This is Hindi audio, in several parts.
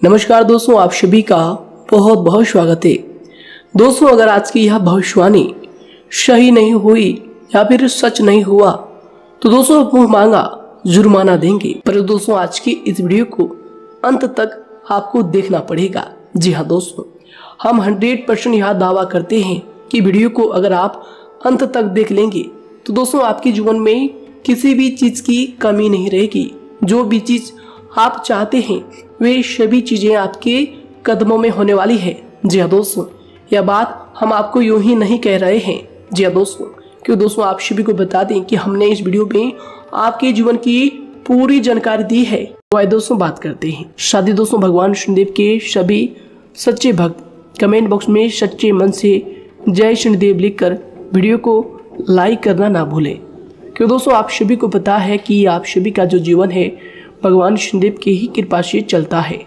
नमस्कार दोस्तों, आप सभी का बहुत बहुत स्वागत है। दोस्तों, अगर आज की यह भविष्यवाणी सही नहीं हुई या फिर सच नहीं हुआ तो दोस्तों मुंह मांगा जुर्माना देंगे। पर दोस्तों, आज की इस वीडियो को अंत तक आपको देखना पड़ेगा। जी हाँ दोस्तों, हम 100% यह दावा करते हैं कि वीडियो को अगर आप अंत तक देख लेंगे तो दोस्तों आपके जीवन में किसी भी चीज़ की कमी नहीं रहेगी। जो भी चीज़ आप चाहते हैं वे सभी चीज़ें आपके कदमों में होने वाली है। जी हाँ दोस्तों, यह बात हम आपको यूं ही नहीं कह रहे हैं। जी हाँ दोस्तों, क्यों दोस्तों आप सभी को बता दें कि हमने इस वीडियो में आपके जीवन की पूरी जानकारी दी है। तो आइए दोस्तों बात करते हैं। शादी दोस्तों, भगवान शनिदेव के सभी सच्चे भक्त कमेंट बॉक्स में सच्चे मन से जय शनिदेव लिखकर वीडियो को लाइक करना ना भूलें। क्यों दोस्तों आप सभी को पता है कि आप सभी का जो जीवन है भगवान शनिदेव की ही कृपा से चलता है।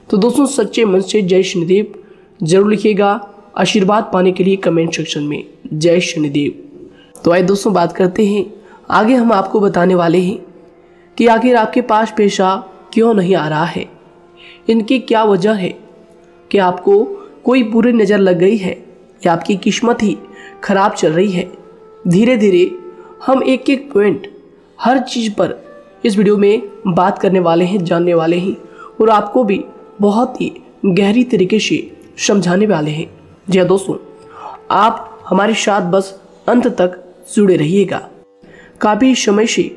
तो दोस्तों सच्चे मन से जय शनिदेव जरूर लिखिएगा आशीर्वाद पाने के लिए कमेंट सेक्शन में जय शनिदेव। तो आइए दोस्तों बात करते हैं। आगे हम आपको बताने वाले हैं कि आखिर आपके पास पैसा क्यों नहीं आ रहा है, इनकी क्या वजह है। कि आपको कोई बुरी नज़र लग गई है या आपकी किस्मत ही खराब चल रही है। धीरे धीरे हम एक एक पॉइंट हर चीज़ पर इस वीडियो में बात करने वाले हैं, जानने वाले हैं और आपको भी बहुत ही गहरी तरीके से समझाने वाले हैं। जी हाँ दोस्तों, आप हमारे साथ बस अंत तक जुड़े रहिएगा। काफ़ी समय से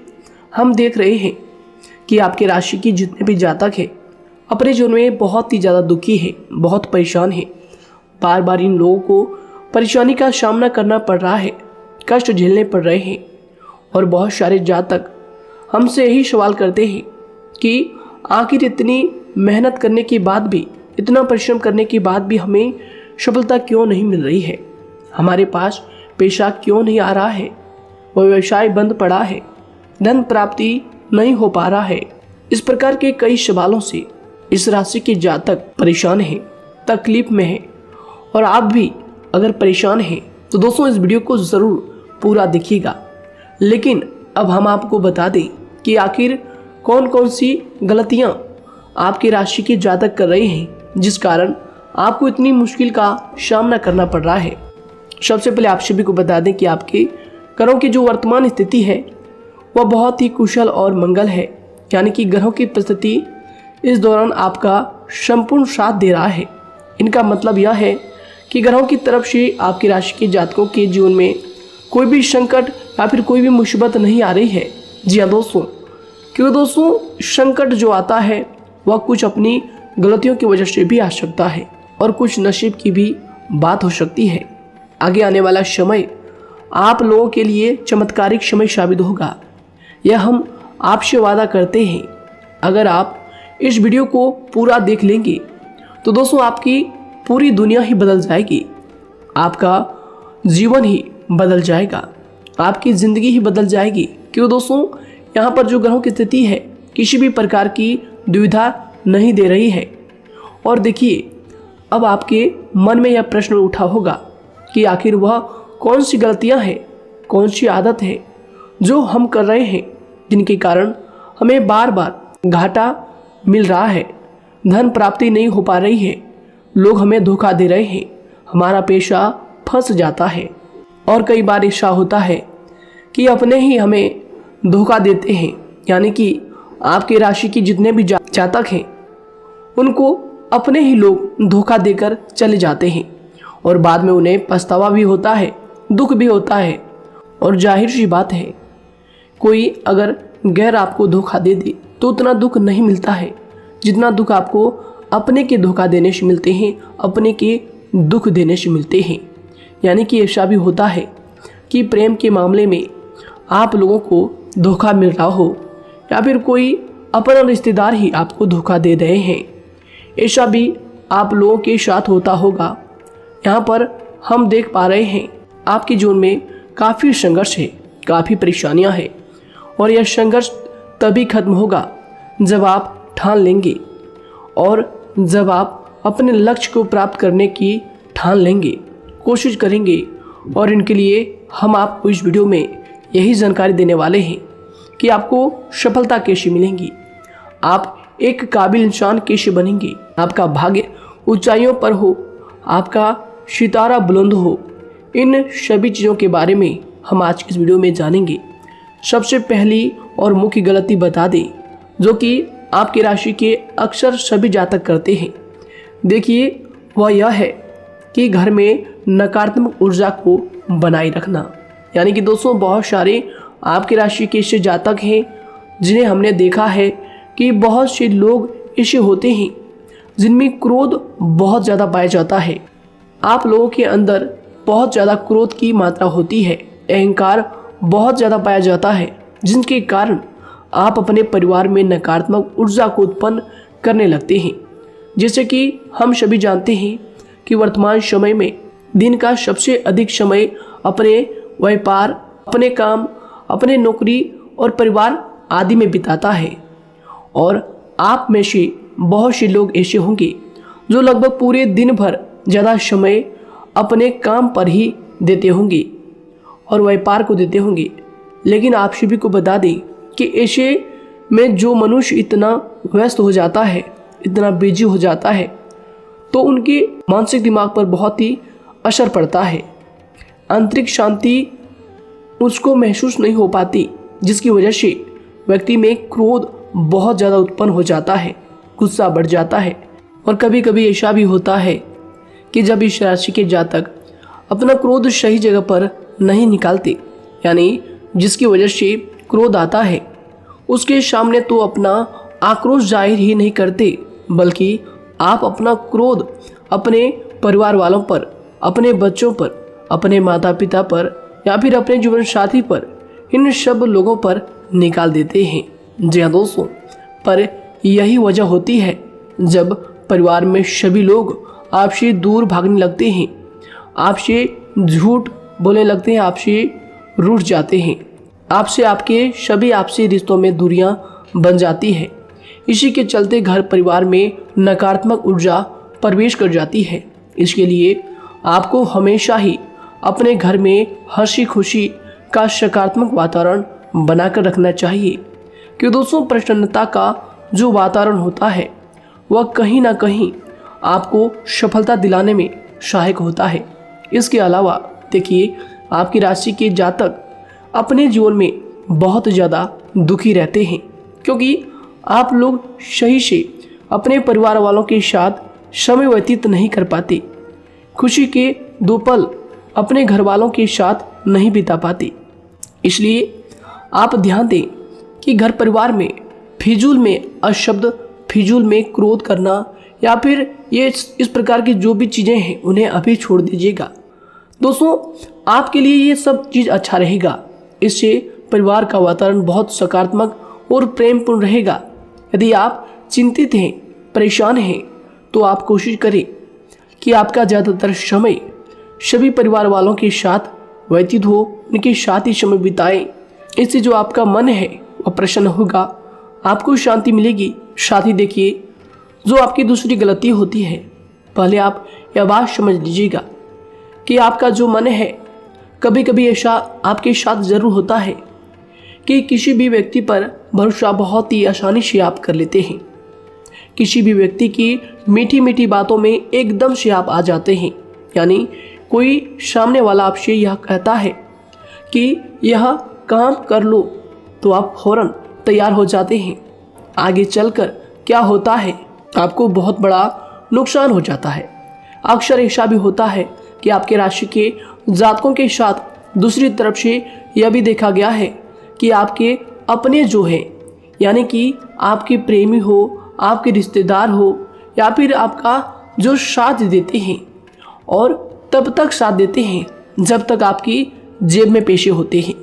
हम देख रहे हैं कि आपके राशि की जितने भी जातक हैं अपने जीवन में बहुत ही ज़्यादा दुखी है, बहुत परेशान है। बार बार इन लोगों को परेशानी का सामना करना पड़ रहा है, कष्ट झेलने पड़ रहे हैं। और बहुत सारे जातक हमसे यही सवाल करते हैं कि आखिर इतनी मेहनत करने के बाद भी, इतना परिश्रम करने के बाद भी हमें सफलता क्यों नहीं मिल रही है, हमारे पास पैसा क्यों नहीं आ रहा है, वह व्यवसाय बंद पड़ा है, धन प्राप्ति नहीं हो पा रहा है। इस प्रकार के कई सवालों से इस राशि के जातक परेशान हैं, तकलीफ में हैं। और आप भी अगर परेशान हैं तो दोस्तों इस वीडियो को ज़रूर पूरा देखिएगा। लेकिन अब हम आपको बता दें कि आखिर कौन कौन सी गलतियां आपकी राशि के जातक कर रहे हैं जिस कारण आपको इतनी मुश्किल का सामना करना पड़ रहा है। सबसे पहले आप सभी को बता दें कि आपके ग्रहों की जो वर्तमान स्थिति है वह बहुत ही कुशल और मंगल है। यानी कि ग्रहों की परिस्थिति इस दौरान आपका संपूर्ण साथ दे रहा है। इनका मतलब यह है कि ग्रहों की तरफ से आपकी राशि के जातकों के जीवन में कोई भी संकट या फिर कोई भी मुसीबत नहीं आ रही है। जी हाँ दोस्तों, क्योंकि दोस्तों संकट जो आता है वह कुछ अपनी गलतियों की वजह से भी आ सकता है और कुछ नसीब की भी बात हो सकती है। आगे आने वाला समय आप लोगों के लिए चमत्कारिक समय साबित होगा, यह हम आपसे वादा करते हैं। अगर आप इस वीडियो को पूरा देख लेंगे तो दोस्तों आपकी पूरी दुनिया ही बदल जाएगी, आपका जीवन ही बदल जाएगा, आपकी ज़िंदगी ही बदल जाएगी। क्यों दोस्तों, यहाँ पर जो ग्रहों की स्थिति है किसी भी प्रकार की दुविधा नहीं दे रही है। और देखिए, अब आपके मन में यह प्रश्न उठा होगा कि आखिर वह कौन सी गलतियाँ हैं, कौन सी आदत है जो हम कर रहे हैं जिनके कारण हमें बार बार घाटा मिल रहा है, धन प्राप्ति नहीं हो पा रही है, लोग हमें धोखा दे रहे हैं, हमारा पैसा फंस जाता है। और कई बार ऐसा होता है कि अपने ही हमें धोखा देते हैं। यानी कि आपके राशि की जितने भी जातक हैं उनको अपने ही लोग धोखा देकर चले जाते हैं और बाद में उन्हें पछतावा भी होता है, दुख भी होता है। और जाहिर सी बात है, कोई अगर गैर आपको धोखा दे दे तो उतना दुख नहीं मिलता है जितना दुख आपको अपने के धोखा देने से मिलते हैं, अपने के दुख देने से मिलते हैं। यानी कि ऐसा भी होता है कि प्रेम के मामले में आप लोगों को धोखा मिल रहा हो या फिर कोई अपना रिश्तेदार ही आपको धोखा दे रहे हैं, ऐसा भी आप लोगों के साथ होता होगा। यहाँ पर हम देख पा रहे हैं आपके जीवन में काफ़ी संघर्ष है, काफ़ी परेशानियाँ हैं और यह संघर्ष तभी खत्म होगा जब आप ठान लेंगे और जब आप अपने लक्ष्य को प्राप्त करने की ठान लेंगे, कोशिश करेंगे। और इनके लिए हम आपको इस वीडियो में यही जानकारी देने वाले हैं कि आपको सफलता कैसे मिलेंगी। आप एक काबिल इंसान कैसे बनेंगे, आपका भाग्य ऊंचाइयों पर हो, आपका सितारा बुलंद हो, इन सभी चीज़ों के बारे में हम आज की इस वीडियो में जानेंगे। सबसे पहली और मुख्य गलती बता दें जो कि आपकी राशि के अक्सर सभी जातक करते हैं। देखिए, वह यह है कि घर में नकारात्मक ऊर्जा को बनाए रखना। यानी कि दोस्तों, बहुत सारे आपकी राशि के ऐसे जातक हैं जिन्हें हमने देखा है कि बहुत से लोग ऐसे होते हैं जिनमें क्रोध बहुत ज़्यादा पाया जाता है। आप लोगों के अंदर बहुत ज़्यादा क्रोध की मात्रा होती है, अहंकार बहुत ज़्यादा पाया जाता है, जिनके कारण आप अपने परिवार में नकारात्मक ऊर्जा को उत्पन्न करने लगते हैं। जैसे कि हम सभी जानते हैं कि वर्तमान समय में दिन का सबसे अधिक समय अपने व्यापार, अपने काम, अपने नौकरी और परिवार आदि में बिताता है। और आप में से बहुत से लोग ऐसे होंगे जो लगभग पूरे दिन भर ज़्यादा समय अपने काम पर ही देते होंगे और व्यापार को देते होंगे। लेकिन आप सभी को बता दें कि ऐसे में जो मनुष्य इतना व्यस्त हो जाता है, इतना बिजी हो जाता है, तो उनके मानसिक दिमाग पर बहुत ही असर पड़ता है। आंतरिक शांति उसको महसूस नहीं हो पाती, जिसकी वजह से व्यक्ति में क्रोध बहुत ज़्यादा उत्पन्न हो जाता है, गुस्सा बढ़ जाता है। और कभी कभी ऐसा भी होता है कि जब इस राशि के जातक अपना क्रोध सही जगह पर नहीं निकालते, यानी जिसकी वजह से क्रोध आता है, उसके सामने तो अपना आक्रोश जाहिर ही नहीं करते, बल्कि आप अपना क्रोध अपने परिवार वालों पर, अपने बच्चों पर, अपने माता पिता पर या फिर अपने जीवन साथी पर, इन सब लोगों पर निकाल देते हैं। जी हाँ दोस्तों, पर यही वजह होती है जब परिवार में सभी लोग आपसे दूर भागने लगते हैं, आपसे झूठ बोलने लगते हैं, आपसे रूठ जाते हैं, आपसे आपके सभी आपसी रिश्तों में दूरियां बन जाती है। इसी के चलते घर परिवार में नकारात्मक ऊर्जा प्रवेश कर जाती है। इसके लिए आपको हमेशा ही अपने घर में हंसी खुशी का सकारात्मक वातावरण बनाकर रखना चाहिए। कि दोस्तों, प्रसन्नता का जो वातावरण होता है वह कहीं ना कहीं आपको सफलता दिलाने में सहायक होता है। इसके अलावा देखिए, आपकी राशि के जातक अपने जीवन में बहुत ज़्यादा दुखी रहते हैं, क्योंकि आप लोग सही से अपने परिवार वालों के साथ समय व्यतीत नहीं कर पाते, खुशी के दो पल अपने घर वालों के साथ नहीं बिता पाते। इसलिए आप ध्यान दें कि घर परिवार में फिजूल में अशब्द, फिजूल में क्रोध करना या फिर ये इस प्रकार की जो भी चीज़ें हैं उन्हें अभी छोड़ दीजिएगा। दोस्तों, आपके लिए ये सब चीज़ अच्छा रहेगा। इससे परिवार का वातावरण बहुत सकारात्मक और प्रेमपूर्ण रहेगा। यदि आप चिंतित हैं, परेशान हैं, तो आप कोशिश करें कि आपका ज़्यादातर समय सभी परिवार वालों के साथ व्यतीत हो, उनके साथ ही समय बिताएं। इससे जो आपका मन है वह प्रसन्न होगा, आपको शांति मिलेगी। साथ ही देखिए, जो आपकी दूसरी गलती होती है, पहले आप यह बात समझ लीजिएगा कि आपका जो मन है, कभी कभी ऐसा आपके साथ ज़रूर होता है कि किसी भी व्यक्ति पर भरोसा बहुत ही आसानी से आप कर लेते हैं। किसी भी व्यक्ति की मीठी मीठी बातों में एकदम से आप आ जाते हैं। यानी कोई सामने वाला आपसे यह कहता है कि यह काम कर लो, तो आप फौरन तैयार हो जाते हैं। आगे चलकर क्या होता है, आपको बहुत बड़ा नुकसान हो जाता है। अक्सर ऐसा भी होता है कि आपके राशि के जातकों के साथ दूसरी तरफ से यह भी देखा गया है कि आपके अपने जो हैं, यानी कि आपके प्रेमी हो, आपके रिश्तेदार हो या फिर आपका जो साथ देते हैं, और तब तक साथ देते हैं जब तक आपकी जेब में पैसे होते हैं,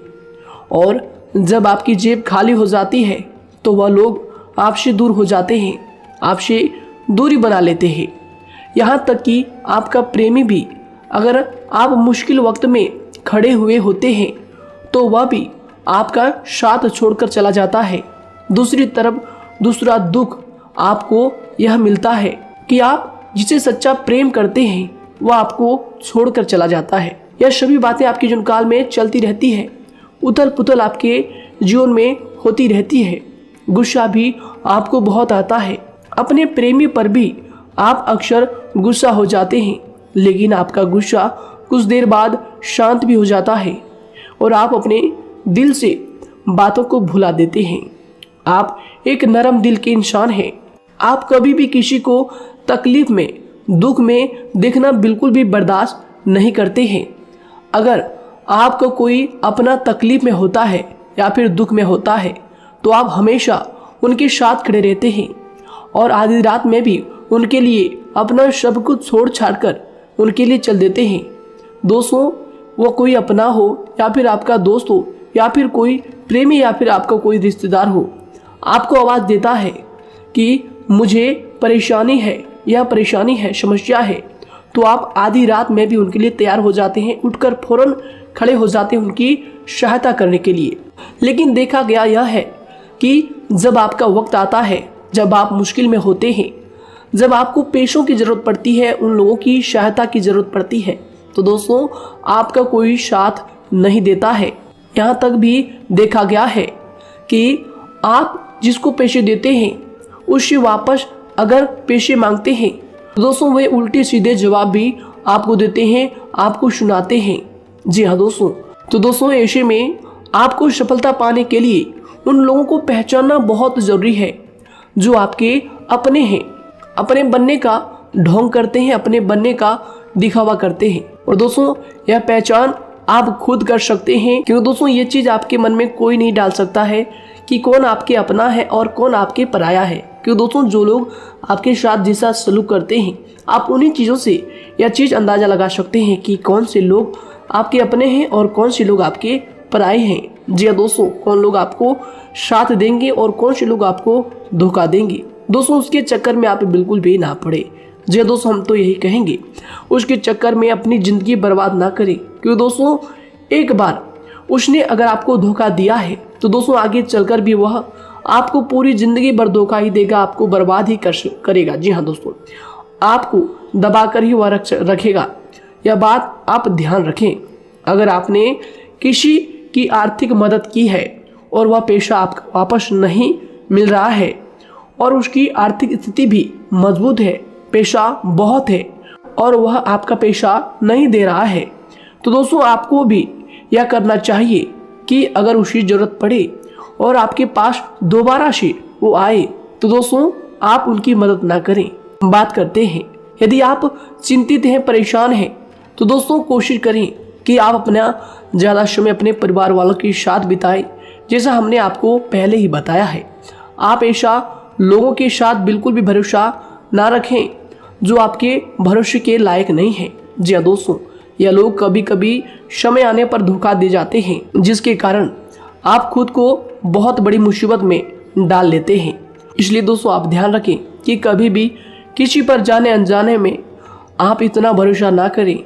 और जब आपकी जेब खाली हो जाती है तो वह लोग आपसे दूर हो जाते हैं, आपसे दूरी बना लेते हैं। यहाँ तक कि आपका प्रेमी भी, अगर आप मुश्किल वक्त में खड़े हुए होते हैं तो वह भी आपका साथ छोड़कर चला जाता है। दूसरी तरफ दूसरा दुख आपको यह मिलता है कि आप जिसे सच्चा प्रेम करते हैं वह आपको छोड़कर चला जाता है। यह सभी बातें आपके जीवन काल में चलती रहती है। उथल पुथल आपके जीवन में होती रहती है। गुस्सा भी आपको बहुत आता है। अपने प्रेमी पर भी आप अक्सर गुस्सा हो जाते हैं, लेकिन आपका गुस्सा कुछ देर बाद शांत भी हो जाता है और आप अपने दिल से बातों को भुला देते हैं। आप एक नरम दिल के इंसान हैं। आप कभी भी किसी को तकलीफ में, दुख में देखना बिल्कुल भी बर्दाश्त नहीं करते हैं। अगर आपको कोई अपना तकलीफ में होता है या फिर दुख में होता है तो आप हमेशा उनके साथ खड़े रहते हैं और आधी रात में भी उनके लिए अपना सब कुछ छोड़ छाड़ कर उनके लिए चल देते हैं। दोस्तों, वो कोई अपना हो या फिर आपका दोस्त हो या फिर कोई प्रेमी या फिर आपका कोई रिश्तेदार हो, आपको आवाज़ देता है कि मुझे परेशानी है, यह परेशानी है, समस्या है, तो आप आधी रात में भी उनके लिए तैयार हो जाते हैं, उठकर फौरन खड़े हो जाते हैं उनकी सहायता करने के लिए। लेकिन देखा गया यह है कि जब आपका वक्त आता है, जब आप मुश्किल में होते हैं, जब आपको पैसों की ज़रूरत पड़ती है, उन लोगों की सहायता की ज़रूरत पड़ती है, तो दोस्तों आपका कोई साथ नहीं देता है। यहाँ तक भी देखा गया है कि आप जिसको पैसे देते हैं उससे वापस अगर पैसे मांगते हैं तो दोस्तों वे उल्टे सीधे जवाब भी आपको देते हैं, आपको सुनाते हैं। जी हाँ दोस्तों, तो दोस्तों ऐसे में आपको सफलता पाने के लिए उन लोगों को पहचानना बहुत ज़रूरी है जो आपके अपने हैं, अपने बनने का ढोंग करते हैं, अपने बनने का दिखावा करते हैं। और दोस्तों यह पहचान आप खुद कर सकते हैं, क्योंकि दोस्तों ये चीज़ आपके मन में कोई नहीं डाल सकता है कि कौन आपके अपना है और कौन आपके पराया है। क्योंकि दोस्तों जो लोग आपके साथ जैसा सलूक करते हैं, आप उन्हीं चीज़ों से यह चीज़ अंदाज़ा लगा सकते हैं कि कौन से लोग आपके अपने हैं और कौन से लोग आपके पराए हैं। जी हाँ दोस्तों, कौन लोग आपको साथ देंगे और कौन से लोग आपको धोखा देंगे। दोस्तों उसके चक्कर में आप बिल्कुल भी ना पड़े। जी दोस्तों, हम तो यही कहेंगे, उसके चक्कर में अपनी ज़िंदगी बर्बाद ना करें, क्योंकि दोस्तों एक बार उसने अगर आपको धोखा दिया है तो दोस्तों आगे चलकर भी वह आपको पूरी ज़िंदगी भर धोखा ही देगा, आपको बर्बाद ही करेगा। जी हाँ दोस्तों, आपको दबा कर ही वह रखेगा। यह बात आप ध्यान रखें। अगर आपने किसी की आर्थिक मदद की है और वह पैसा आपको वापस नहीं मिल रहा है और उसकी आर्थिक स्थिति भी मजबूत है, पैसा बहुत है और वह आपका पैसा नहीं दे रहा है, तो दोस्तों आपको भी यह करना चाहिए कि अगर उसकी ज़रूरत पड़े और आपके पास दोबारा से वो आए तो दोस्तों आप उनकी मदद ना करें। बात करते हैं, यदि आप चिंतित हैं, परेशान हैं, तो दोस्तों कोशिश करें कि आप अपना ज़्यादा समय अपने परिवार वालों के साथ बिताएं, जैसा हमने आपको पहले ही बताया है। आप ऐसा लोगों के साथ बिल्कुल भी भरोसा ना रखें जो आपके भरोसे के लायक नहीं है। जी हाँ दोस्तों, यह लोग कभी कभी समय आने पर धोखा दे जाते हैं, जिसके कारण आप खुद को बहुत बड़ी मुसीबत में डाल लेते हैं। इसलिए दोस्तों आप ध्यान रखें कि कभी भी किसी पर जाने अनजाने में आप इतना भरोसा ना करें,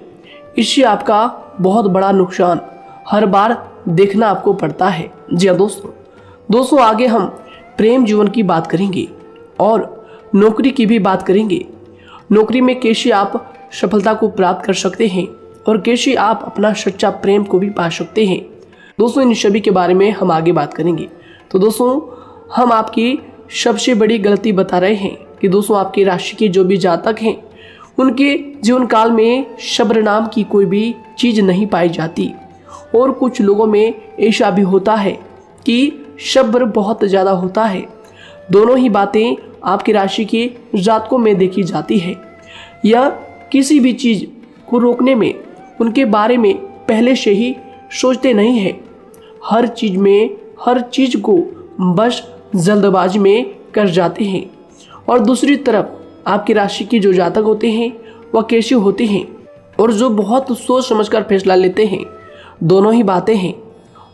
इससे आपका बहुत बड़ा नुकसान हर बार देखना आपको पड़ता है। जी हाँ दोस्तों आगे हम प्रेम जीवन की बात करेंगे और नौकरी की भी बात करेंगे। नौकरी में कैसे आप सफलता को प्राप्त कर सकते हैं और कैसे आप अपना सच्चा प्रेम को भी पा सकते हैं। दोस्तों इन सभी के बारे में हम आगे बात करेंगे। तो दोस्तों हम आपकी सबसे बड़ी गलती बता रहे हैं कि दोस्तों आपकी राशि के जो भी जातक हैं उनके जीवन काल में सब्र नाम की कोई भी चीज़ नहीं पाई जाती, और कुछ लोगों में ऐसा भी होता है कि सब्र बहुत ज़्यादा होता है। दोनों ही बातें आपकी राशि के जातकों में देखी जाती है। या किसी भी चीज़ को रोकने में उनके बारे में पहले से ही सोचते नहीं हैं, हर चीज़ को बस जल्दबाजी में कर जाते हैं। और दूसरी तरफ आपकी राशि के जो जातक होते हैं वह कैसे होते हैं और जो बहुत सोच समझकर फैसला लेते हैं। दोनों ही बातें हैं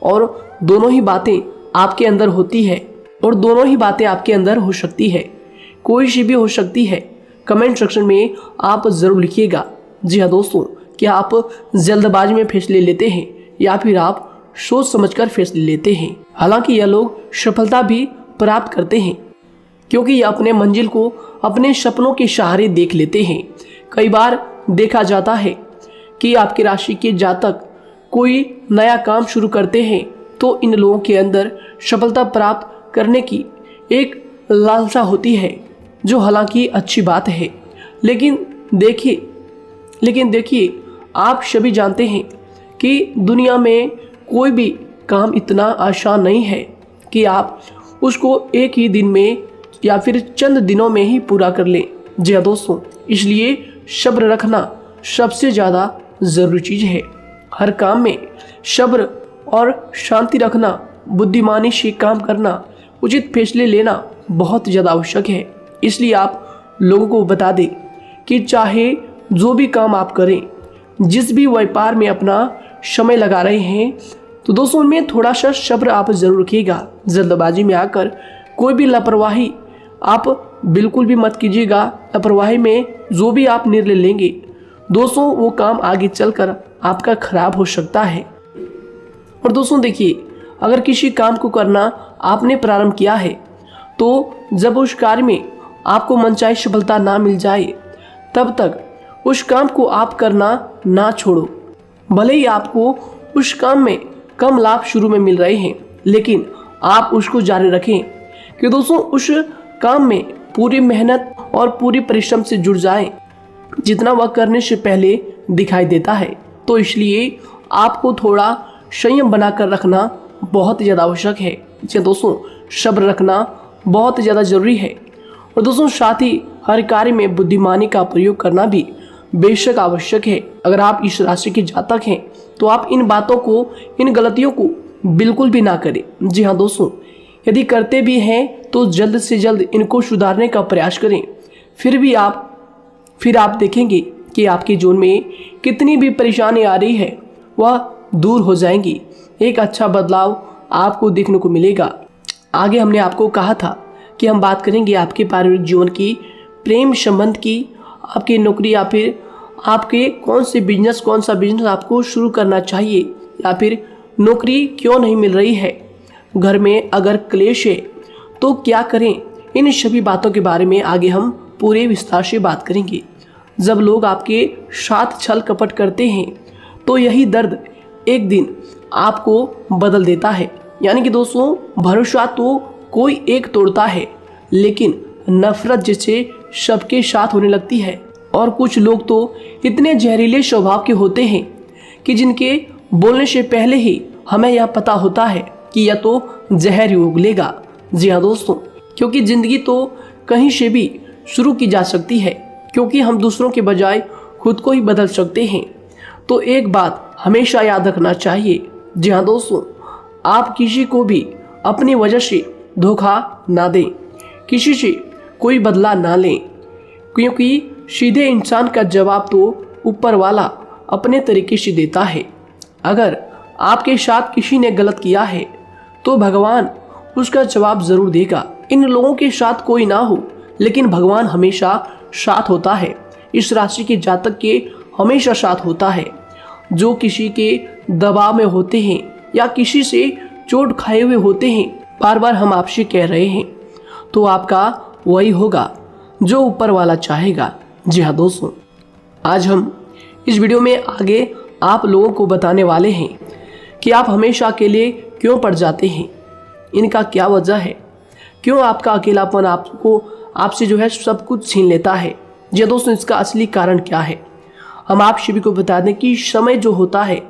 और दोनों ही बातें आपके अंदर होती है और दोनों ही बातें आपके अंदर हो सकती है, कोई सी भी हो सकती है। कमेंट सेक्शन में आप ज़रूर लिखिएगा। जी हाँ दोस्तों, क्या आप जल्दबाजी में फैसले लेते हैं या फिर आप सोच समझकर फैसले लेते हैं। हालांकि यह लोग सफलता भी प्राप्त करते हैं क्योंकि ये अपने मंजिल को अपने सपनों के सहारे देख लेते हैं। कई बार देखा जाता है कि आपकी राशि के जातक कोई नया काम शुरू करते हैं तो इन लोगों के अंदर सफलता प्राप्त करने की एक लालसा होती है, जो हालांकि अच्छी बात है। लेकिन देखिए आप सभी जानते हैं कि दुनिया में कोई भी काम इतना आसान नहीं है कि आप उसको एक ही दिन में या फिर चंद दिनों में ही पूरा कर लें। जी हाँ दोस्तों, इसलिए सब्र रखना सबसे ज़्यादा ज़रूरी चीज़ है। हर काम में सब्र और शांति रखना, बुद्धिमानी से काम करना, उचित फैसले लेना बहुत ज़्यादा आवश्यक है। इसलिए आप लोगों को बता दें कि चाहे जो भी काम आप करें, जिस भी व्यापार में अपना समय लगा रहे हैं, तो दोस्तों उनमें थोड़ा सा सब्र आप जरूर रखिएगा। जल्दबाजी में आकर कोई भी लापरवाही आप बिल्कुल भी मत कीजिएगा। लापरवाही में जो भी आप निर्णय लेंगे दोस्तों, वो काम आगे चलकर आपका खराब हो सकता है। और दोस्तों देखिए, अगर किसी काम को करना आपने प्रारंभ किया है, तो जब उस कार्य में आपको मनचाही सफलता ना मिल जाए, तब तक उस काम को आप करना ना छोड़ो। भले ही आपको उस काम में कम लाभ शुरू में मिल रहे हैं, लेकिन आप उसको जारी रखें कि दोस्तों उस काम में पूरी मेहनत और पूरी परिश्रम से जुड़ जाए, जितना वह करने से पहले दिखाई देता है। तो इसलिए आपको थोड़ा संयम बनाकर रखना बहुत ज़्यादा आवश्यक है। इसलिए दोस्तों सब्र रखना बहुत ज़्यादा ज़रूरी है। और दोस्तों साथ ही हर कार्य में बुद्धिमानी का प्रयोग करना भी बेशक आवश्यक है। अगर आप इस राशि के जातक हैं, तो आप इन बातों को, इन गलतियों को बिल्कुल भी ना करें। जी हाँ दोस्तों, यदि करते भी हैं तो जल्द से जल्द इनको सुधारने का प्रयास करें। फिर आप देखेंगे कि आपके जीवन में कितनी भी परेशानी आ रही है, वह दूर हो जाएंगी। एक अच्छा बदलाव आपको देखने को मिलेगा। आगे हमने आपको कहा था कि हम बात करेंगे आपके पारिवारिक जीवन की, प्रेम संबंध की, आपकी नौकरी या फिर आपके कौन सा बिजनेस आपको शुरू करना चाहिए, या फिर नौकरी क्यों नहीं मिल रही है, घर में अगर क्लेश है तो क्या करें। इन सभी बातों के बारे में आगे हम पूरे विस्तार से बात करेंगे। जब लोग आपके साथ छल कपट करते हैं, तो यही दर्द एक दिन आपको बदल देता है। यानी कि दोस्तों भरोसा तो कोई एक तोड़ता है, लेकिन नफरत जिसे सबके साथ होने लगती है। और कुछ लोग तो इतने जहरीले स्वभाव के होते हैं कि जिनके बोलने से पहले ही हमें यह पता होता है कि यह तो जहर ही उगलेगा। जी हाँ दोस्तों, क्योंकि जिंदगी तो कहीं से भी शुरू की जा सकती है, क्योंकि हम दूसरों के बजाय खुद को ही बदल सकते हैं। तो एक बात हमेशा याद रखना चाहिए। जी हाँ दोस्तों, आप किसी को भी अपनी वजह से धोखा ना दें, किसी से कोई बदला ना लें, क्योंकि सीधे इंसान का जवाब तो ऊपर वाला अपने तरीके से देता है। अगर आपके साथ किसी ने गलत किया है, तो भगवान उसका जवाब जरूर देगा। इन लोगों के साथ कोई ना हो, लेकिन भगवान हमेशा साथ होता है। इस राशि के जातक के हमेशा साथ होता है। जो किसी के दबाव में होते हैं या किसी से चोट खाए हुए होते हैं, बार बार हम आपसे कह रहे हैं, तो आपका वही होगा जो ऊपर वाला चाहेगा। जी हाँ दोस्तों, आज हम इस वीडियो में आगे आप लोगों को बताने वाले हैं कि आप हमेशा अकेले क्यों पड़ जाते हैं, इनका क्या वजह है, क्यों आपका अकेलापन आपसे जो है सब कुछ छीन लेता है। जी दोस्तों, इसका असली कारण क्या है, हम आप सभी को बता दें कि समय जो होता है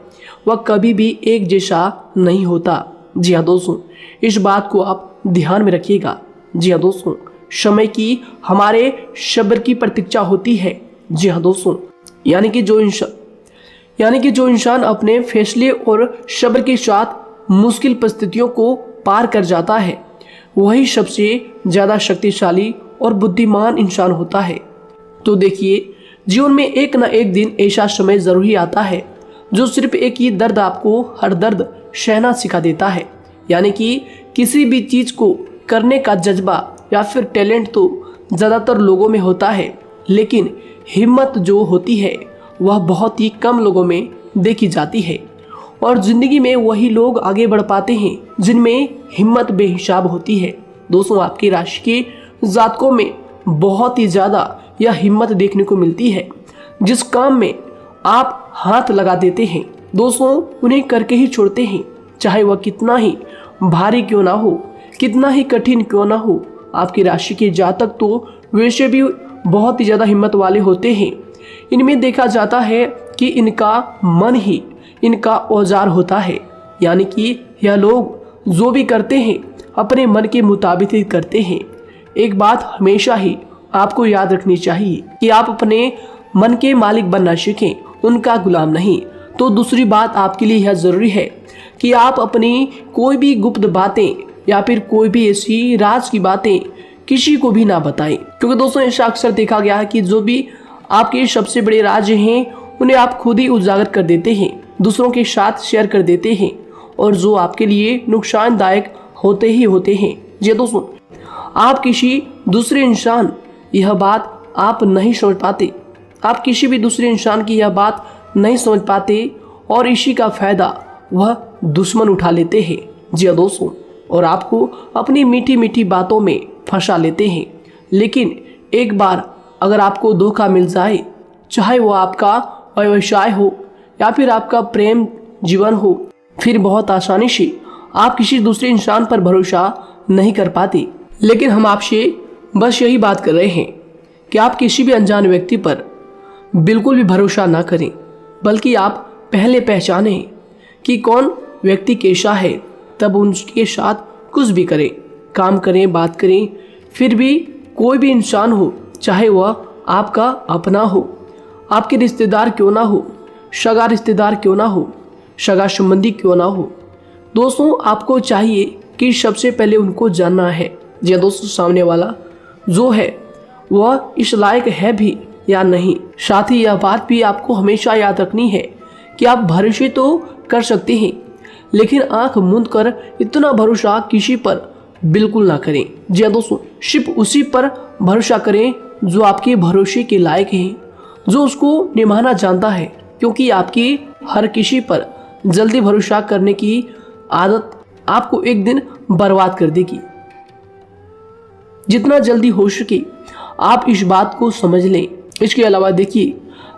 वह कभी भी एक जैसा नहीं होता। जी हाँ दोस्तों, इस बात को आप ध्यान में रखिएगा। जी हाँ दोस्तों, समय की हमारे सब्र की प्रतीक्षा होती है। जी हाँ दोस्तों, यानी कि जो इंसान अपने फैसले और सब्र के साथ मुश्किल परिस्थितियों को पार कर जाता है, वही सबसे ज़्यादा शक्तिशाली और बुद्धिमान इंसान होता है। तो देखिए, जीवन में एक न एक दिन ऐसा समय ज़रूर ही आता है जो सिर्फ एक ही दर्द आपको हर दर्द सहना सिखा देता है। यानी कि किसी भी चीज़ को करने का जज्बा या फिर टैलेंट तो ज़्यादातर लोगों में होता है, लेकिन हिम्मत जो होती है वह बहुत ही कम लोगों में देखी जाती है। और ज़िंदगी में वही लोग आगे बढ़ पाते हैं जिनमें हिम्मत बेहिसाब होती है। दोस्तों, आपकी राशि के जातकों में बहुत ही ज़्यादा यह हिम्मत देखने को मिलती है। जिस काम में आप हाथ लगा देते हैं दोस्तों, उन्हें करके ही छोड़ते हैं, चाहे वह कितना ही भारी क्यों ना हो, कितना ही कठिन क्यों ना हो। आपकी राशि के जातक तो वैसे भी बहुत ही ज़्यादा हिम्मत वाले होते हैं। इनमें देखा जाता है कि इनका मन ही इनका औजार होता है, यानी कि यह लोग जो भी करते हैं अपने मन के मुताबिक ही करते हैं। एक बात हमेशा ही आपको याद रखनी चाहिए कि आप अपने मन के मालिक बनना सीखें, उनका गुलाम नहीं। तो दूसरी बात आपके लिए यह ज़रूरी है कि आप अपनी कोई भी गुप्त बातें या फिर कोई भी ऐसी राज की बातें किसी को भी ना बताएं, क्योंकि दोस्तों ऐसा अक्सर देखा गया है कि जो भी आपके सबसे बड़े राज हैं उन्हें आप खुद ही उजागर कर देते हैं, दूसरों के साथ शेयर कर देते हैं, और जो आपके लिए नुकसानदायक होते ही होते हैं। जी दोस्तों, आप किसी दूसरे इंसान यह बात आप नहीं समझ पाते, आप किसी भी दूसरे इंसान की यह बात नहीं समझ पाते, और इसी का फायदा वह दुश्मन उठा लेते हैं। जी दोस्तों, और आपको अपनी मीठी मीठी बातों में फंसा लेते हैं। लेकिन एक बार अगर आपको धोखा मिल जाए, चाहे वो आपका व्यवसाय हो या फिर आपका प्रेम जीवन हो, फिर बहुत आसानी से आप किसी दूसरे इंसान पर भरोसा नहीं कर पाते। लेकिन हम आपसे बस यही बात कर रहे हैं कि आप किसी भी अनजान व्यक्ति पर बिल्कुल भी भरोसा ना करें, बल्कि आप पहले पहचानें कि कौन व्यक्ति कैसा है, तब उनके साथ कुछ भी करें, काम करें, बात करें। फिर भी कोई भी इंसान हो, चाहे वह आपका अपना हो, आपके रिश्तेदार क्यों ना हो, सगा रिश्तेदार क्यों ना हो, सगा संबंधी क्यों ना हो, दोस्तों आपको चाहिए कि सबसे पहले उनको जानना है जी दोस्तों सामने वाला जो है वह इस लायक है भी या नहीं। साथ ही यह बात भी आपको हमेशा याद रखनी है कि आप भरोसे तो कर सकते हैं, लेकिन आंख मूंद कर इतना भरोसा किसी पर बिल्कुल ना करें। जी दोस्तों, सिर्फ उसी पर भरोसा करें जो आपके भरोसे के लायक है, जो उसको निभाना जानता है, क्योंकि आपकी हर किसी पर जल्दी भरोसा करने की आदत आपको एक दिन बर्बाद कर देगी। जितना जल्दी हो सके आप इस बात को समझ लें। इसके अलावा देखिए,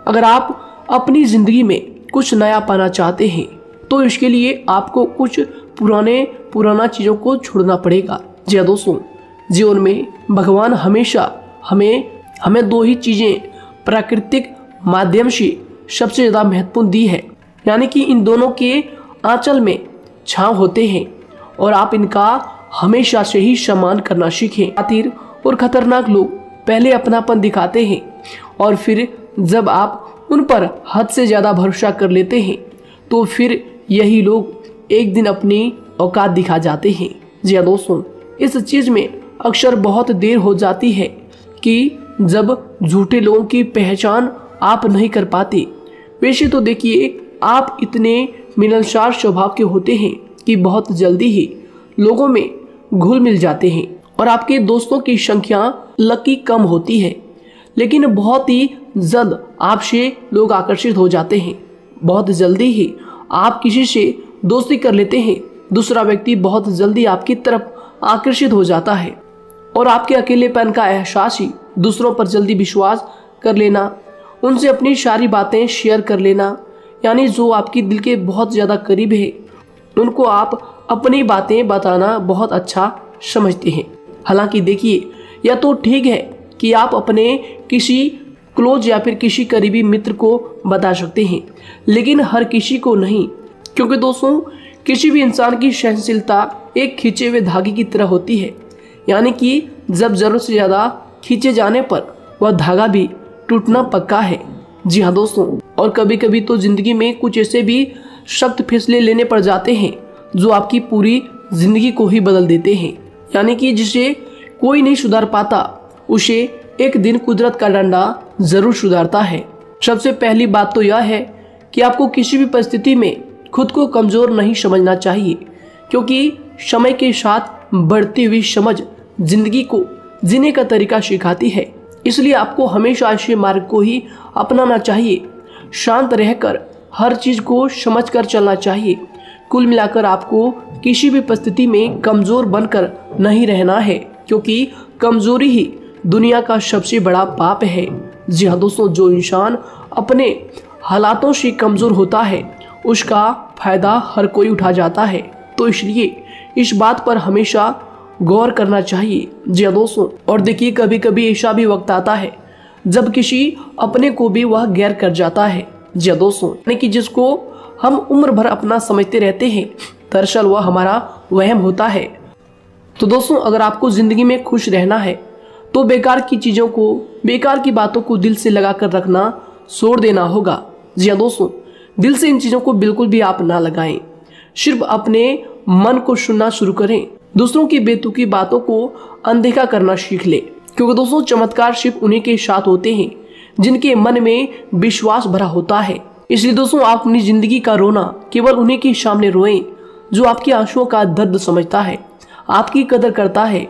अगर आप अपनी ज़िंदगी में कुछ नया पाना चाहते हैं तो इसके लिए आपको कुछ पुराना चीज़ों को छोड़ना पड़ेगा। जी दोस्तों, जीवन में भगवान हमेशा हमें दो ही चीज़ें प्राकृतिक माध्यम से सबसे ज़्यादा महत्वपूर्ण दी है, यानी कि इन दोनों के आंचल में छांव होते हैं, और आप इनका हमेशा से ही सम्मान करना सीखें। खातिर और खतरनाक लोग पहले अपनापन दिखाते हैं, और फिर जब आप उन पर हद से ज़्यादा भरोसा कर लेते हैं तो फिर यही लोग एक दिन अपनी औकात दिखा जाते हैं। जी हाँ दोस्तों, इस चीज़ में अक्सर बहुत देर हो जाती है कि जब झूठे लोगों की पहचान आप नहीं कर पाते। वैसे तो देखिए, आप इतने मिलनसार स्वभाव के होते हैं कि बहुत जल्दी ही लोगों में घुल मिल जाते हैं, और आपके दोस्तों की संख्या लकी कम होती है, लेकिन बहुत ही जल्द आपसे लोग आकर्षित हो जाते हैं। बहुत जल्दी ही आप किसी से दोस्ती कर लेते हैं, दूसरा व्यक्ति बहुत जल्दी आपकी तरफ आकर्षित हो जाता है, और आपके अकेलेपन का एहसास ही दूसरों पर जल्दी विश्वास कर लेना, उनसे अपनी सारी बातें शेयर कर लेना, यानी जो आपकी दिल के बहुत ज़्यादा करीब है उनको आप अपनी बातें बताना बहुत अच्छा समझते हैं। हालांकि देखिए, यह तो ठीक है कि आप अपने किसी क्लोज या फिर किसी करीबी मित्र को बता सकते हैं, लेकिन हर किसी को नहीं, क्योंकि दोस्तों किसी भी इंसान की सहनशीलता एक खींचे हुए धागे की तरह होती है, यानी कि जब ज़रूरत से ज़्यादा खींचे जाने पर वह धागा भी टूटना पक्का है। जी हाँ दोस्तों, और कभी कभी तो ज़िंदगी में कुछ ऐसे भी सख्त फैसले लेने पड़ जाते हैं जो आपकी पूरी ज़िंदगी को ही बदल देते हैं, यानी कि जिसे कोई नहीं सुधार पाता उसे एक दिन कुदरत का डंडा ज़रूर सुधारता है। सबसे पहली बात तो यह है कि आपको किसी भी परिस्थिति में खुद को कमज़ोर नहीं समझना चाहिए, क्योंकि समय के साथ बढ़ती हुई समझ जिंदगी को जीने का तरीका सिखाती है। इसलिए आपको हमेशा ऐसे मार्ग को ही अपनाना चाहिए, शांत रहकर हर चीज़ को समझकर चलना चाहिए। कुल मिलाकर आपको किसी भी परिस्थिति में कमज़ोर बनकर नहीं रहना है, क्योंकि कमज़ोरी ही दुनिया का सबसे बड़ा पाप है। जी हाँ दोस्तों, जो इंसान अपने हालातों से कमज़ोर होता है उसका फ़ायदा हर कोई उठा जाता है। तो इसलिए इस बात पर हमेशा गौर करना चाहिए। जी हाँ दोस्तों, और देखिए कभी कभी ऐसा भी वक्त आता है जब किसी अपने को भी वह गैर कर जाता है। जी हाँ दोस्तों, यानी कि जिसको हम उम्र भर अपना समझते रहते हैं, दरअसल वह हमारा वहम होता है। तो दोस्तों, अगर आपको जिंदगी में खुश रहना है तो बेकार की चीजों को, बेकार की बातों को दिल से लगा कर रखना छोड़ देना होगा। जी हाँ दोस्तों, दिल से इन चीजों को बिल्कुल भी आप ना लगाएं। सिर्फ अपने मन को सुनना शुरू करें। दूसरों की बेतुकी बातों को अनदेखा करना सीख ले, क्योंकि दोस्तों चमत्कार सिर्फ उन्हीं के साथ होते हैं जिनके मन में विश्वास भरा होता है। इसलिए दोस्तों, आप अपनी जिंदगी का रोना केवल उन्हीं के सामने रोएं जो आपके आंसुओं का दर्द समझता है, आपकी कदर करता है,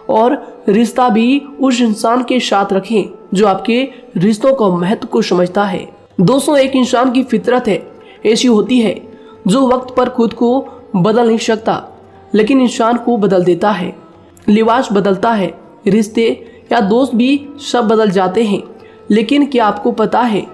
और रिश्ता भी उस इंसान के साथ रखें जो आपके रिश्तों का महत्व को समझता है। दोस्तों, एक इंसान की फितरत है, ऐसी होती है जो वक्त पर खुद को बदल नहीं सकता, लेकिन इंसान को बदल देता है। लिबास बदलता है, रिश्ते या दोस्त भी सब बदल जाते हैं, लेकिन क्या आपको पता है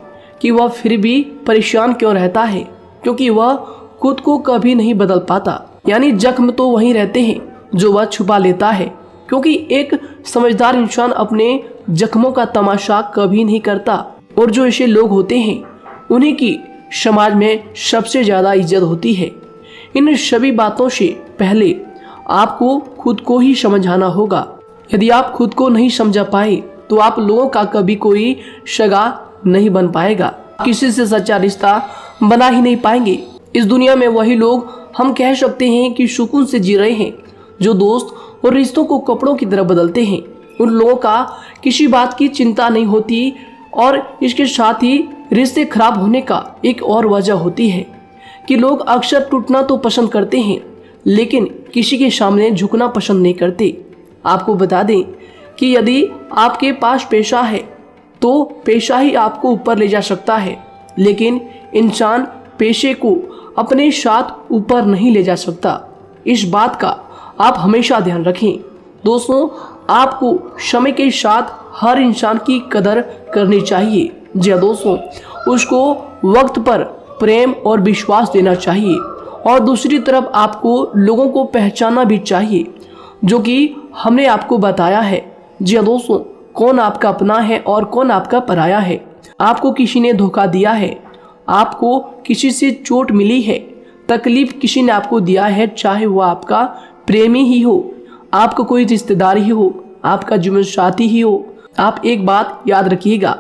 कि वह फिर भी परेशान क्यों रहता है? क्योंकि वह खुद को कभी नहीं बदल पाता। यानी जख्म तो वहीं रहते हैं जो वह छुपा लेता है, क्योंकि एक समझदार इंसान अपने जख्मों का तमाशा कभी नहीं करता। और जो ऐसे लोग होते हैं उन्हीं की समाज में सबसे ज्यादा इज्जत होती है। इन सभी बातों से पहले आपको खुद को ही समझाना होगा। यदि आप खुद को नहीं समझा पाए तो आप लोगों का कभी कोई सगा नहीं बन पाएगा, किसी से सच्चा रिश्ता बना ही नहीं पाएंगे। इस दुनिया में वही लोग हम कह सकते हैं कि सुकून से जी रहे हैं जो दोस्त और रिश्तों को कपड़ों की तरह बदलते हैं। उन लोगों का किसी बात की चिंता नहीं होती, और इसके साथ ही रिश्ते खराब होने का एक और वजह होती है कि लोग अक्सर टूटना तो पसंद करते हैं, लेकिन किसी के सामने झुकना पसंद नहीं करते। आपको बता दें कि यदि आपके पास पैसा है तो पैसा ही आपको ऊपर ले जा सकता है, लेकिन इंसान पैसे को अपने साथ ऊपर नहीं ले जा सकता। इस बात का आप हमेशा ध्यान रखें। दोस्तों, आपको समय के साथ हर इंसान की कदर करनी चाहिए। जी दोस्तों, उसको वक्त पर प्रेम और विश्वास देना चाहिए, और दूसरी तरफ आपको लोगों को पहचानना भी चाहिए, जो कि हमने आपको बताया है। जी दोस्तों, कौन आपका अपना है और कौन आपका पराया है। आपको किसी ने धोखा दिया है, आपको किसी से चोट मिली है, तकलीफ किसी ने आपको दिया है, चाहे वह आपका प्रेमी ही हो, आपका कोई रिश्तेदार ही हो, आपका जीवन साथी ही हो। आप एक बात याद रखिएगा,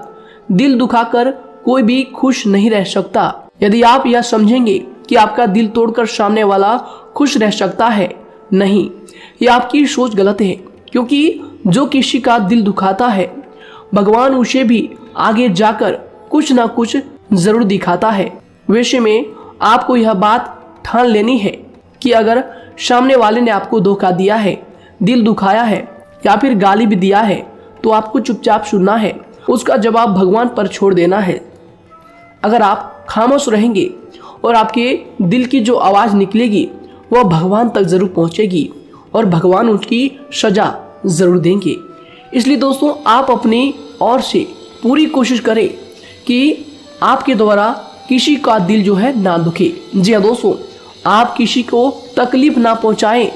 दिल दुखाकर कोई भी खुश नहीं रह सकता। यदि आप यह समझेंगे कि आपका दिल तोड़कर सामने वाला खुश रह सकता है, नहीं, यह आपकी सोच गलत है, क्योंकि जो किसी का दिल दुखाता है भगवान उसे भी आगे जाकर कुछ ना कुछ जरूर दिखाता है। वैसे में आपको यह बात ठान लेनी है कि अगर सामने वाले ने आपको धोखा दिया है, दिल दुखाया है या फिर गाली भी दिया है, तो आपको चुपचाप सुनना है, उसका जवाब भगवान पर छोड़ देना है। अगर आप खामोश रहेंगे और आपके दिल की जो आवाज़ निकलेगी वह भगवान तक जरूर पहुंचेगी, और भगवान उसकी सजा जरूर देंगे। इसलिए दोस्तों, आप अपनी ओर से पूरी कोशिश करें कि आपके द्वारा किसी का दिल जो है ना दुखे। जी हाँ दोस्तों, आप किसी को तकलीफ ना पहुंचाएं,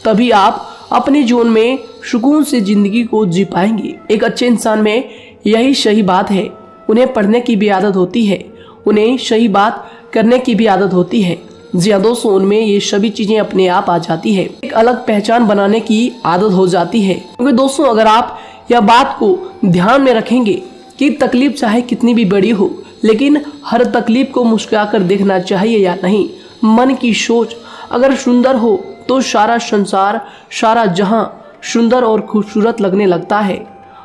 तभी आप अपने जीवन में सुकून से जिंदगी को जी पाएंगे। एक अच्छे इंसान में यही सही बात है। उन्हें पढ़ने की भी आदत होती है, उन्हें सही बात करने की भी आदत होती है। जी हाँ दोस्तों, उनमें ये सभी चीजें अपने आप आ जाती है। एक अलग पहचान बनाने की आदत हो जाती है। क्योंकि दोस्तों, अगर आप यह बात को ध्यान में रखेंगे कि तकलीफ चाहे कितनी भी बड़ी हो, लेकिन हर तकलीफ को मुस्कुराकर देखना चाहिए या नहीं। मन की सोच अगर सुंदर हो तो सारा संसार, सारा जहां सुंदर और खूबसूरत लगने लगता है।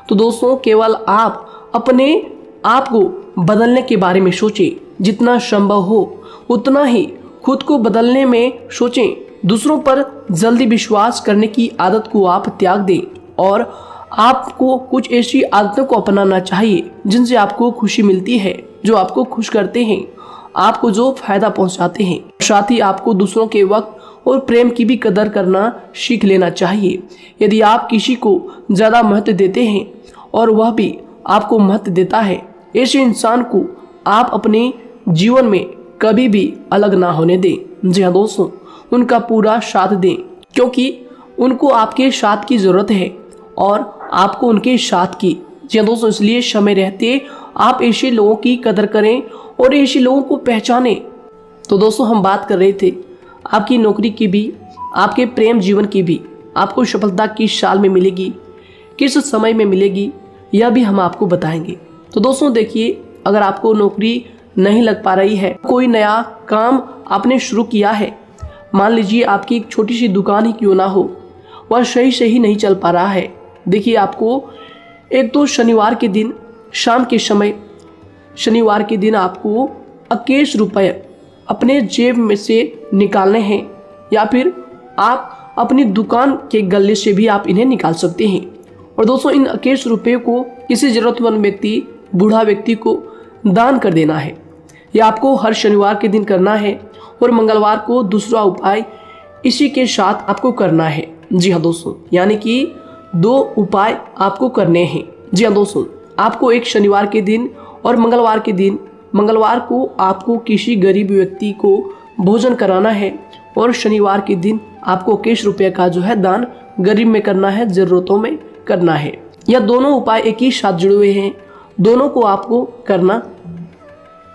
तो दोस्तों, केवल आप अपने आप को बदलने के बारे में सोचें, जितना संभव हो उतना ही खुद को बदलने में सोचें। दूसरों पर जल्दी विश्वास करने की आदत को आप त्याग दें, और आपको कुछ ऐसी आदतों को अपनाना चाहिए जिनसे आपको खुशी मिलती है, जो आपको खुश करते हैं, आपको जो फायदा पहुंचाते हैं। साथ ही आपको दूसरों के वक्त और प्रेम की भी कदर करना सीख लेना चाहिए। यदि आप किसी को ज़्यादा महत्व देते हैं और वह भी आपको महत्व देता है, ऐसे इंसान को आप अपने जीवन में कभी भी अलग ना होने दें। जी हाँ दोस्तों, उनका पूरा साथ दें, क्योंकि उनको आपके साथ की ज़रूरत है और आपको उनके साथ की। जी हाँ दोस्तों, इसलिए समय रहते आप ऐसे लोगों की कदर करें और ऐसे लोगों को पहचानें। तो दोस्तों हम बात कर रहे थे आपकी नौकरी की भी, आपके प्रेम जीवन की भी। आपको सफलता किस साल में मिलेगी, किस समय में मिलेगी, यह भी हम आपको बताएंगे। तो दोस्तों देखिए, अगर आपको नौकरी नहीं लग पा रही है, कोई नया काम आपने शुरू किया है, मान लीजिए आपकी एक छोटी सी दुकान ही क्यों ना हो, वह सही से ही नहीं चल पा रहा है। देखिए, आपको एक तो शनिवार के दिन शाम के समय, शनिवार के दिन आपको 21 रुपये अपने जेब में से निकालने हैं, या फिर आप अपनी दुकान के गले से भी आप इन्हें निकाल सकते हैं। और दोस्तों इन 21 रुपये को किसी ज़रूरतमंद व्यक्ति, बूढ़ा व्यक्ति को दान कर देना है। यह आपको हर शनिवार के दिन करना है और मंगलवार को दूसरा उपाय इसी के साथ आपको करना है। जी हाँ दोस्तों, यानी कि 2 उपाय आपको करने हैं। जी हाँ दोस्तों, आपको एक शनिवार के दिन और मंगलवार के दिन, मंगलवार को आपको किसी गरीब व्यक्ति को भोजन कराना है और शनिवार के दिन आपको 21 रुपये का जो है दान गरीब में करना है, ज़रूरतों में करना है। यह दोनों उपाय एक ही साथ जुड़े हुए हैं, दोनों को आपको करना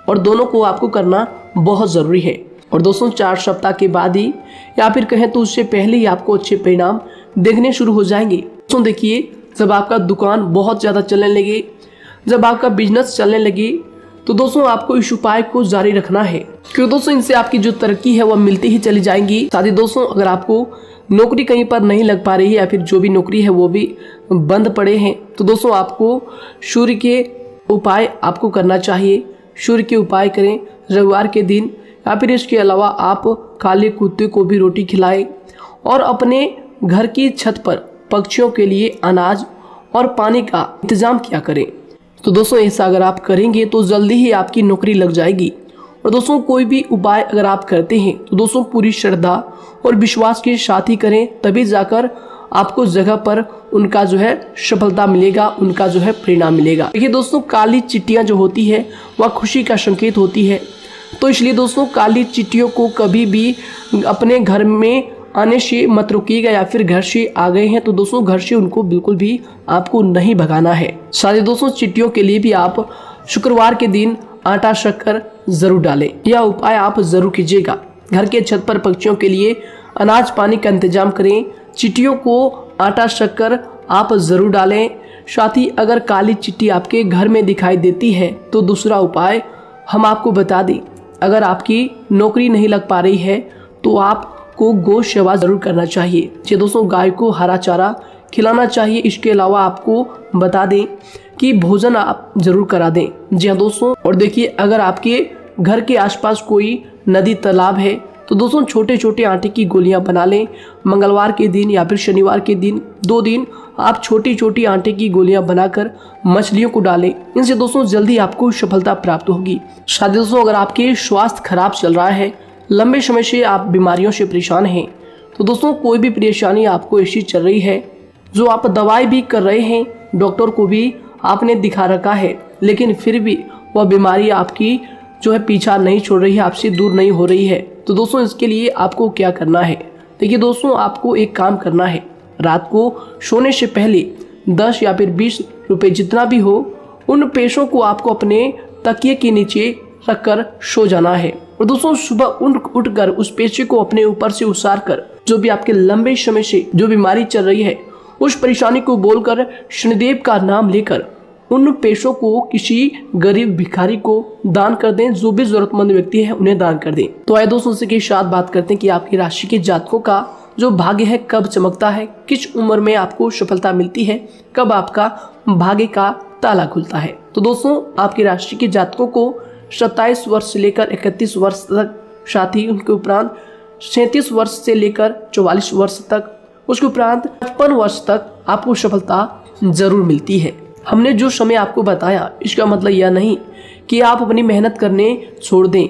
और दोनों को आपको करना बहुत ज़रूरी है। और दोस्तों 4 सप्ताह के बाद ही, या फिर कहें तो उससे पहले ही आपको अच्छे परिणाम देखने शुरू हो जाएंगे। दोस्तों देखिए, जब आपका दुकान बहुत ज़्यादा चलने लगे, जब आपका बिजनेस चलने लगे, तो दोस्तों आपको इस उपाय को जारी रखना है, क्योंकि दोस्तों इनसे आपकी जो तरक्की है वह मिलती ही चली जाएंगी। साथ ही दोस्तों, अगर आपको नौकरी कहीं पर नहीं लग पा रही है या फिर जो भी नौकरी है वो भी बंद पड़े हैं, तो दोस्तों आपको सूर्य के उपाय आपको करना चाहिए। सूर्य के उपाय करें रविवार के दिन, या फिर इसके अलावा आप काले कुत्ते को भी रोटी खिलाएं और अपने घर की छत पर पक्षियों के लिए अनाज और पानी का इंतजाम किया करें। तो दोस्तों ऐसा अगर आप करेंगे तो जल्दी ही आपकी नौकरी लग जाएगी। और दोस्तों कोई भी उपाय अगर आप करते हैं तो दोस्तों पूरी श्रद्धा और विश्वास के साथ ही करें, तभी जाकर आपको जगह पर उनका जो है सफलता मिलेगा, उनका जो है परिणाम मिलेगा। देखिए दोस्तों, काली चिट्टियां जो होती है वह खुशी का संकेत होती है, तो इसलिए दोस्तों काली चिट्टियों को कभी भी अपने घर में आने से मत रोकिएगा, या फिर घर से आ गए हैं तो दोस्तों घर से उनको बिल्कुल भी आपको नहीं भगाना है। साथ ही दोस्तों चिट्टियों के लिए भी आप शुक्रवार के दिन आटा शक्कर जरूर डालें, यह उपाय आप जरूर कीजिएगा। घर के छत पर पक्षियों के लिए अनाज पानी का इंतजाम करें, चिट्टियों को आटा शक्कर आप जरूर डालें। साथ ही अगर काली चिट्टी आपके घर में दिखाई देती है तो दूसरा उपाय हम आपको बता दें, अगर आपकी नौकरी नहीं लग पा रही है तो आपको गौ सेवा जरूर करना चाहिए। जी दोस्तों, गाय को हरा चारा खिलाना चाहिए। इसके अलावा आपको बता दें कि भोजन आप जरूर करा दें। जी हाँ दोस्तों, और देखिए अगर आपके घर के आसपास कोई नदी तालाब है तो दोस्तों छोटे छोटे आटे की गोलियां बना लें। मंगलवार के दिन या फिर शनिवार के दिन 2 दिन आप छोटी छोटी आटे की गोलियां बनाकर मछलियों को डालें। इनसे दोस्तों जल्दी आपको सफलता प्राप्त होगी। साथ ही दोस्तों अगर आपके स्वास्थ्य खराब चल रहा है, लंबे समय से आप बीमारियों से परेशान हैं, तो दोस्तों कोई भी परेशानी आपको ऐसी चल रही है जो आप दवाई भी कर रहे हैं, डॉक्टर को भी आपने दिखा रखा है, लेकिन फिर भी वह बीमारी आपकी जो है पीछा नहीं छोड़ रही है, आपसे दूर नहीं हो रही है, तो दोस्तों इसके लिए आपको क्या करना है। देखिए दोस्तों, आपको एक काम करना है, रात को सोने से पहले 10 या फिर 20 रुपए जितना भी हो, उन पैसों को आपको अपने तकिए के नीचे रखकर सो जाना है। और दोस्तों सुबह उठकर उस पैसे को अपने ऊपर से उतार कर, जो भी आपके लंबे समय से जो बीमारी चल रही है उस परेशानी को बोलकर शनिदेव का नाम लेकर उन पैसों को किसी गरीब भिखारी को दान कर दें। जो भी जरूरतमंद व्यक्ति है उन्हें दान कर दें। तो आइए दोस्तों इसी के साथ बात करते हैं कि आपकी राशि के जातकों का जो भाग्य है कब चमकता है, किस उम्र में आपको सफलता मिलती है, कब आपका भाग्य का ताला खुलता है। तो दोस्तों आपकी राशि के जातकों को 27 वर्ष से लेकर 31 वर्ष तक, साथ ही उनके उपरांत 37 वर्ष से लेकर 44 वर्ष तक, उसके उपरांत 55 वर्ष तक आपको सफलता जरूर मिलती है। हमने जो समय आपको बताया इसका मतलब यह नहीं कि आप अपनी मेहनत करने छोड़ दें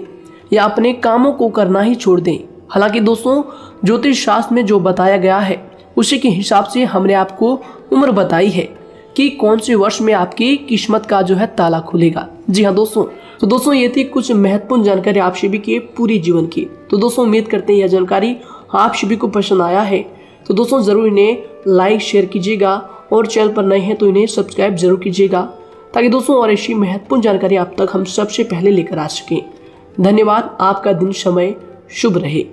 या अपने कामों को करना ही छोड़ दें। हालांकि दोस्तों ज्योतिष शास्त्र में जो बताया गया है उसी के हिसाब से हमने आपको उम्र बताई है कि कौन से वर्ष में आपकी किस्मत का जो है ताला खुलेगा। जी हाँ दोस्तों, तो दोस्तों ये थी कुछ महत्वपूर्ण जानकारी आप सभी के पूरी जीवन की। तो दोस्तों उम्मीद करते हैं यह जानकारी आप सभी को पसंद आया है। तो दोस्तों ज़रूर इन्हें लाइक शेयर कीजिएगा और चैनल पर नए हैं तो इन्हें सब्सक्राइब जरूर कीजिएगा, ताकि दोस्तों और ऐसी महत्वपूर्ण जानकारी आप तक हम सबसे पहले लेकर आ सकें। धन्यवाद। आपका दिन समय शुभ रहे।